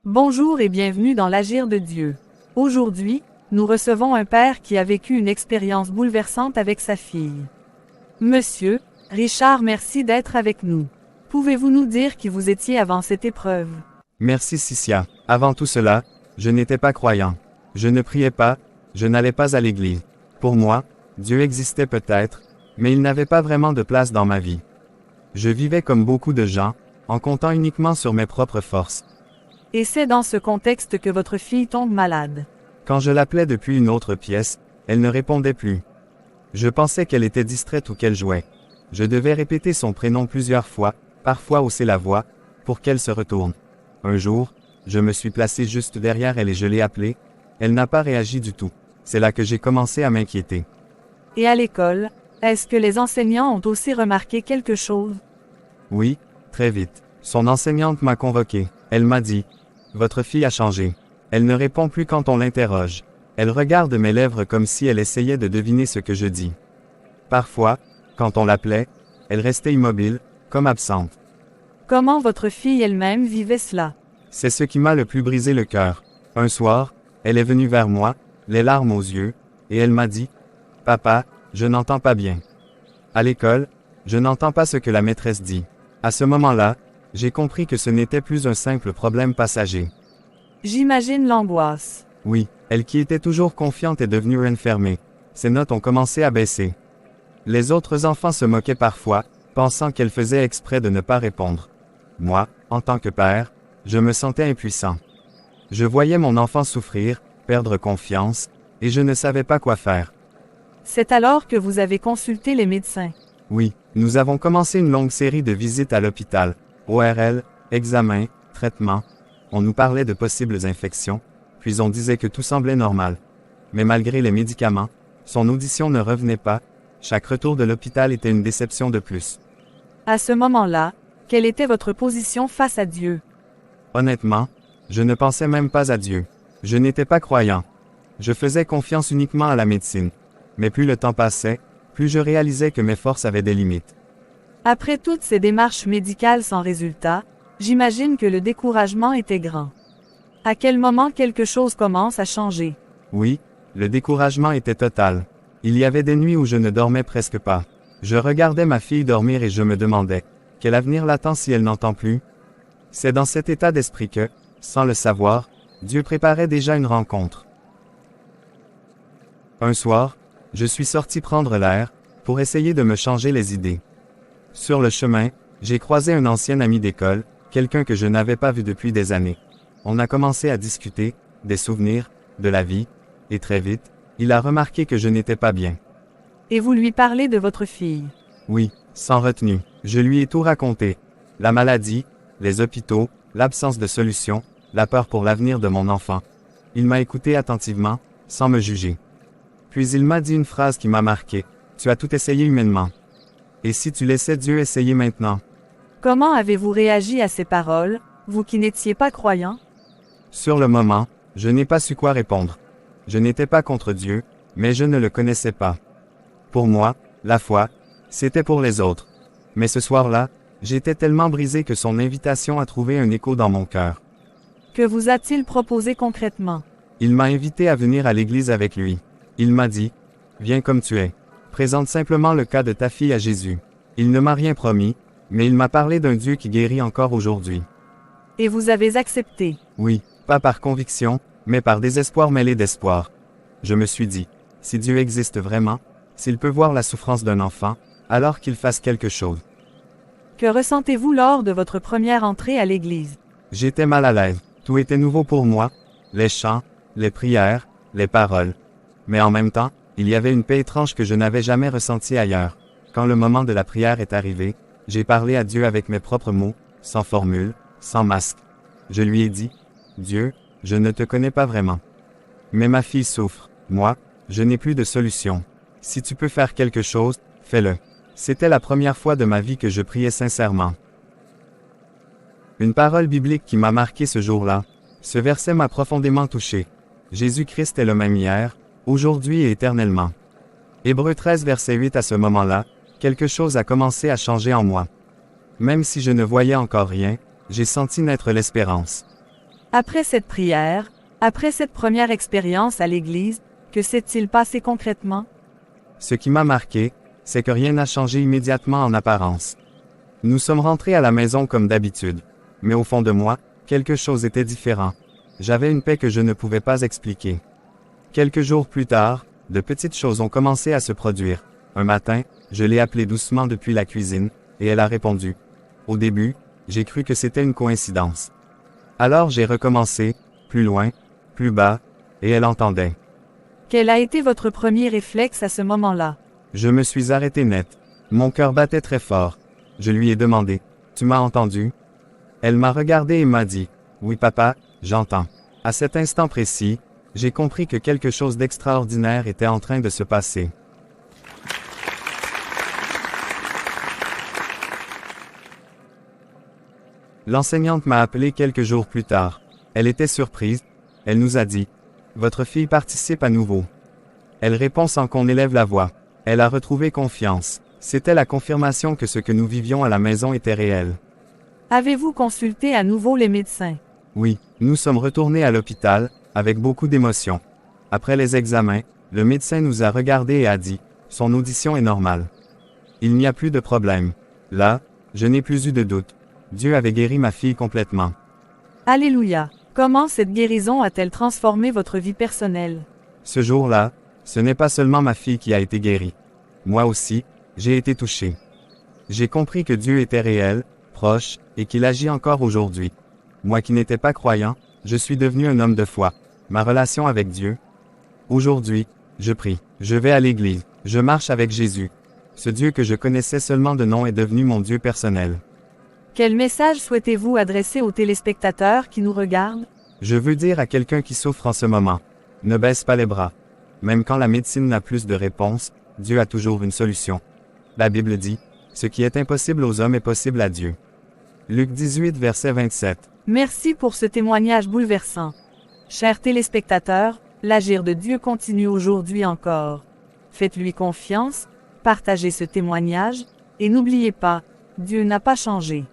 Bonjour et bienvenue dans l'Agir de Dieu. Aujourd'hui, nous recevons un père qui a vécu une expérience bouleversante avec sa fille. Monsieur Richard, merci d'être avec nous. Pouvez-vous nous dire qui vous étiez avant cette épreuve? Merci Cicia. Avant tout cela, je n'étais pas croyant. Je ne priais pas, je n'allais pas à l'église. Pour moi, Dieu existait peut-être, mais il n'avait pas vraiment de place dans ma vie. Je vivais comme beaucoup de gens, en comptant uniquement sur mes propres forces. Et c'est dans ce contexte que votre fille tombe malade. Quand je l'appelais depuis une autre pièce, elle ne répondait plus. Je pensais qu'elle était distraite ou qu'elle jouait. Je devais répéter son prénom plusieurs fois, parfois hausser la voix, pour qu'elle se retourne. Un jour, je me suis placé juste derrière elle et je l'ai appelée. Elle n'a pas réagi du tout. C'est là que j'ai commencé à m'inquiéter. Et à l'école, est-ce que les enseignants ont aussi remarqué quelque chose? Oui, très vite. Son enseignante m'a convoqué. Elle m'a dit « Votre fille a changé. Elle ne répond plus quand on l'interroge. Elle regarde mes lèvres comme si elle essayait de deviner ce que je dis. Parfois, quand on l'appelait, elle restait immobile, comme absente. » Comment votre fille elle-même vivait cela? C'est ce qui m'a le plus brisé le cœur. Un soir, elle est venue vers moi, les larmes aux yeux, et elle m'a dit « Papa, je n'entends pas bien. À l'école, je n'entends pas ce que la maîtresse dit. » À ce moment-là, j'ai compris que ce n'était plus un simple problème passager. J'imagine l'angoisse. Oui, elle qui était toujours confiante est devenue renfermée. Ses notes ont commencé à baisser. Les autres enfants se moquaient parfois, pensant qu'elle faisait exprès de ne pas répondre. Moi, en tant que père, je me sentais impuissant. Je voyais mon enfant souffrir, perdre confiance, et je ne savais pas quoi faire. C'est alors que vous avez consulté les médecins. Oui, nous avons commencé une longue série de visites à l'hôpital. ORL, examens, traitements. On nous parlait de possibles infections, puis on disait que tout semblait normal. Mais malgré les médicaments, son audition ne revenait pas. Chaque retour de l'hôpital était une déception de plus. À ce moment-là, quelle était votre position face à Dieu? Honnêtement, je ne pensais même pas à Dieu. Je n'étais pas croyant. Je faisais confiance uniquement à la médecine. Mais plus le temps passait, plus je réalisais que mes forces avaient des limites. Après toutes ces démarches médicales sans résultat, j'imagine que le découragement était grand. À quel moment quelque chose commence à changer? Oui, le découragement était total. Il y avait des nuits où je ne dormais presque pas. Je regardais ma fille dormir et je me demandais, quel avenir l'attend si elle n'entend plus? C'est dans cet état d'esprit que, sans le savoir, Dieu préparait déjà une rencontre. Un soir, je suis sorti prendre l'air, pour essayer de me changer les idées. Sur le chemin, j'ai croisé un ancien ami d'école, quelqu'un que je n'avais pas vu depuis des années. On a commencé à discuter, des souvenirs, de la vie, et très vite, il a remarqué que je n'étais pas bien. Et vous lui parlez de votre fille? Oui, sans retenue. Je lui ai tout raconté. La maladie, les hôpitaux, l'absence de solution, la peur pour l'avenir de mon enfant. Il m'a écouté attentivement, sans me juger. Puis il m'a dit une phrase qui m'a marqué. « Tu as tout essayé humainement. Et si tu laissais Dieu essayer maintenant? » Comment avez-vous réagi à ces paroles, vous qui n'étiez pas croyant? Sur le moment, je n'ai pas su quoi répondre. Je n'étais pas contre Dieu, mais je ne le connaissais pas. Pour moi, la foi, c'était pour les autres. Mais ce soir-là, j'étais tellement brisé que son invitation a trouvé un écho dans mon cœur. Que vous a-t-il proposé concrètement? Il m'a invité à venir à l'église avec lui. Il m'a dit, « Viens comme tu es. Présente simplement le cas de ta fille à Jésus. » Il ne m'a rien promis, mais il m'a parlé d'un Dieu qui guérit encore aujourd'hui. Et vous avez accepté? Oui, pas par conviction, mais par désespoir mêlé d'espoir. Je me suis dit, si Dieu existe vraiment, s'il peut voir la souffrance d'un enfant, alors qu'il fasse quelque chose. Que ressentez-vous lors de votre première entrée à l'église? J'étais mal à l'aise. Tout était nouveau pour moi, les chants, les prières, les paroles. Mais en même temps, il y avait une paix étrange que je n'avais jamais ressentie ailleurs. Quand le moment de la prière est arrivé, j'ai parlé à Dieu avec mes propres mots, sans formule, sans masque. Je lui ai dit, « Dieu, je ne te connais pas vraiment. Mais ma fille souffre. Moi, je n'ai plus de solution. Si tu peux faire quelque chose, fais-le. » C'était la première fois de ma vie que je priais sincèrement. Une parole biblique qui m'a marqué ce jour-là. Ce verset m'a profondément touché. Jésus-Christ est le même hier, aujourd'hui et éternellement. Hébreux 13 verset 8. À ce moment-là, quelque chose a commencé à changer en moi. Même si je ne voyais encore rien, j'ai senti naître l'espérance. Après cette prière, après cette première expérience à l'église, que s'est-il passé concrètement? Ce qui m'a marqué, c'est que rien n'a changé immédiatement en apparence. Nous sommes rentrés à la maison comme d'habitude. Mais au fond de moi, quelque chose était différent. J'avais une paix que je ne pouvais pas expliquer. Quelques jours plus tard, de petites choses ont commencé à se produire. Un matin, je l'ai appelée doucement depuis la cuisine, et elle a répondu. Au début, j'ai cru que c'était une coïncidence. Alors j'ai recommencé, plus loin, plus bas, et elle entendait. Quel a été votre premier réflexe à ce moment-là? Je me suis arrêté net. Mon cœur battait très fort. Je lui ai demandé. Tu m'as entendu? Elle m'a regardé et m'a dit. Oui papa, j'entends. À cet instant précis, j'ai compris que quelque chose d'extraordinaire était en train de se passer. L'enseignante m'a appelé quelques jours plus tard. Elle était surprise. Elle nous a dit. Votre fille participe à nouveau. Elle répond sans qu'on élève la voix. Elle a retrouvé confiance. C'était la confirmation que ce que nous vivions à la maison était réel. Avez-vous consulté à nouveau les médecins? Oui, nous sommes retournés à l'hôpital, avec beaucoup d'émotion. Après les examens, le médecin nous a regardés et a dit, son audition est normale. Il n'y a plus de problème. Là, je n'ai plus eu de doute. Dieu avait guéri ma fille complètement. Alléluia! Comment cette guérison a-t-elle transformé votre vie personnelle? Ce jour-là, ce n'est pas seulement ma fille qui a été guérie. Moi aussi, j'ai été touché. J'ai compris que Dieu était réel, proche, et qu'il agit encore aujourd'hui. Moi qui n'étais pas croyant, je suis devenu un homme de foi. Ma relation avec Dieu. Aujourd'hui, je prie, je vais à l'église, je marche avec Jésus. Ce Dieu que je connaissais seulement de nom est devenu mon Dieu personnel. Quel message souhaitez-vous adresser aux téléspectateurs qui nous regardent? Je veux dire à quelqu'un qui souffre en ce moment. Ne baisse pas les bras. Même quand la médecine n'a plus de réponse, Dieu a toujours une solution. La Bible dit, ce qui est impossible aux hommes est possible à Dieu. Luc 18, verset 27. Merci pour ce témoignage bouleversant. Chers téléspectateurs, l'agir de Dieu continue aujourd'hui encore. Faites-lui confiance, partagez ce témoignage, et n'oubliez pas, Dieu n'a pas changé.